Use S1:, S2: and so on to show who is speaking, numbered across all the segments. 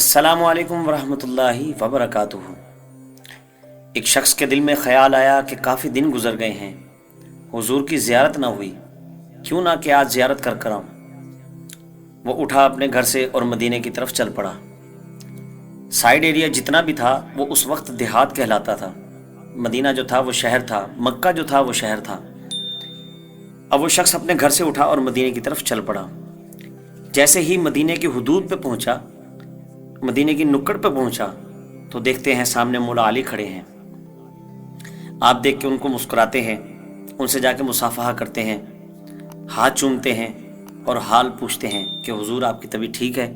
S1: السلام علیکم ورحمۃ اللہ وبرکاتہ۔ ایک شخص کے دل میں خیال آیا کہ کافی دن گزر گئے ہیں، حضور کی زیارت نہ ہوئی، کیوں نہ کہ آج زیارت کر آؤں۔ وہ اٹھا اپنے گھر سے اور مدینے کی طرف چل پڑا۔ سائیڈ ایریا جتنا بھی تھا وہ اس وقت دیہات کہلاتا تھا، مدینہ جو تھا وہ شہر تھا، مکہ جو تھا وہ شہر تھا۔ اب وہ شخص اپنے گھر سے اٹھا اور مدینے کی طرف چل پڑا۔ جیسے ہی مدینے کی حدود پہ پہنچا، مدینے کی نکڑ پہ پہنچا تو دیکھتے ہیں سامنے مولا علی کھڑے ہیں۔ آپ دیکھ کے ان کو مسکراتے ہیں، ان سے جا کے مصافحہ کرتے ہیں، ہاتھ چومتے ہیں اور حال پوچھتے ہیں کہ حضور آپ کی طبیعت ٹھیک ہے۔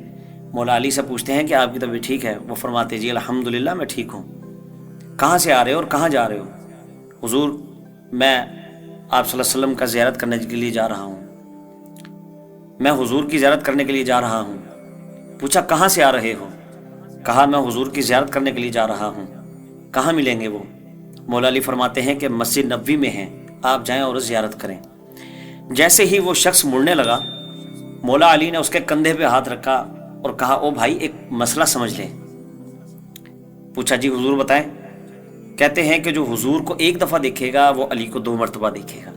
S1: مولا علی سے پوچھتے ہیں کہ آپ کی طبیعت ٹھیک ہے؟ وہ فرماتے جی الحمدللہ میں ٹھیک ہوں۔ کہاں سے آ رہے ہو اور کہاں جا رہے ہو؟ حضور میں آپ صلی اللہ علیہ وسلم کا زیارت کرنے کے لیے جا رہا ہوں، میں حضور کی زیارت کرنے کے لیے جا رہا ہوں۔ پوچھا کہاں سے آ رہے ہو؟ کہا میں حضور کی زیارت کرنے کے لیے جا رہا ہوں۔ کہاں ملیں گے وہ؟ مولا علی فرماتے ہیں کہ مسجد نبوی میں ہیں، آپ جائیں اور زیارت کریں۔ جیسے ہی وہ شخص مڑنے لگا، مولا علی نے اس کے کندھے پہ ہاتھ رکھا اور کہا او بھائی ایک مسئلہ سمجھ لے۔ پوچھا جی حضور بتائیں۔ کہتے ہیں کہ جو حضور کو ایک دفعہ دیکھے گا وہ علی کو 2 مرتبہ دیکھے گا۔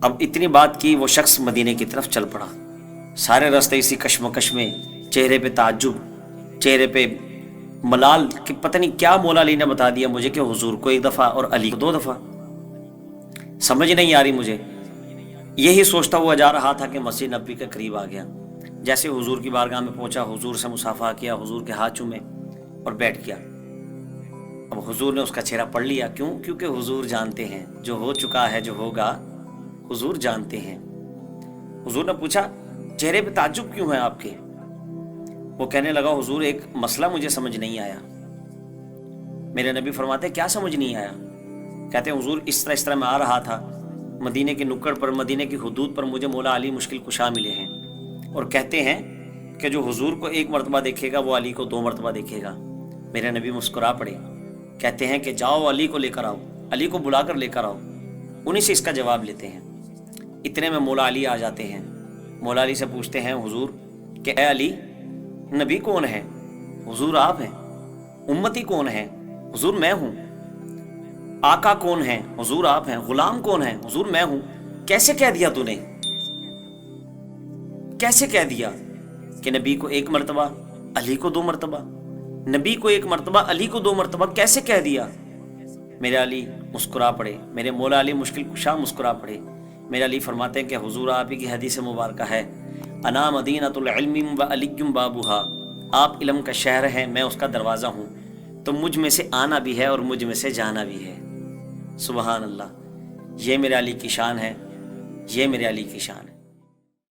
S1: اب اتنی بات کی، وہ شخص مدینے کی طرف چل پڑا۔ سارے راستے اسی کشمکش میں، چہرے پہ تعجب، چہرے پہ ملال کہ پتہ نہیں کیا مولا علی نے بتا دیا مجھے کہ حضور کو 1 دفعہ اور علی کو 2 دفعہ۔ سمجھ نہیں آ رہی مجھے۔ یہی سوچتا ہوا جا رہا تھا کہ مسجد نبوی کے قریب آ گیا۔ جیسے حضور کی بارگاہ میں پہنچا، حضور سے مصافحہ کیا، حضور کے ہاتھ چومے اور بیٹھ گیا۔ اب حضور نے اس کا چہرہ پڑھ لیا۔ کیوں؟ کیونکہ حضور جانتے ہیں جو ہو چکا ہے، جو ہوگا حضور جانتے ہیں۔ حضور نے پوچھا چہرے پہ تعجب کیوں ہے آپ کے؟ وہ کہنے لگا حضور ایک مسئلہ مجھے سمجھ نہیں آیا۔ میرے نبی فرماتے کیا سمجھ نہیں آیا؟ کہتے ہیں حضور اس طرح میں آ رہا تھا، مدینے کی نکڑ پر، مدینے کی حدود پر مجھے مولا علی مشکل کشا ملے ہیں اور کہتے ہیں کہ جو حضور کو 1 مرتبہ دیکھے گا وہ علی کو 2 مرتبہ دیکھے گا۔ میرے نبی مسکرا پڑے، کہتے ہیں کہ جاؤ علی کو لے کر آؤ، علی کو بلا کر لے کر آؤ۔ انہی سے اس کا جواب لیتے ہیں۔ اتنے میں مولا علی آ جاتے ہیں۔ مولا علی سے پوچھتے ہیں حضور کہ اے علی، نبی کون ہے؟ حضور آپ ہیں۔ امتی کون ہے؟ حضور میں ہوں۔ آقا کون ہے؟ حضور آپ ہیں۔ غلام کون ہے؟ حضور میں ہوں۔ کیسے کہہ دیا تو نے؟ کیسے کہہ دیا کہ نبی کو 1 مرتبہ علی کو 2 مرتبہ، نبی کو 1 مرتبہ علی کو 2 مرتبہ کیسے کہہ دیا؟ میرے علی مسکرا پڑے، میرے مولا علی مشکل کشا مسکرا پڑے۔ میرے علی فرماتے ہیں کہ حضور آپ ہی کی حدیث مبارکہ ہے، انا مدینۃ العلم و علی بابھا، آپ علم کا شہر ہیں، میں اس کا دروازہ ہوں، تو مجھ میں سے آنا بھی ہے اور مجھ میں سے جانا بھی ہے۔ سبحان اللہ، یہ میرے علی کی شان ہے، یہ میرے علی کی شان ہے۔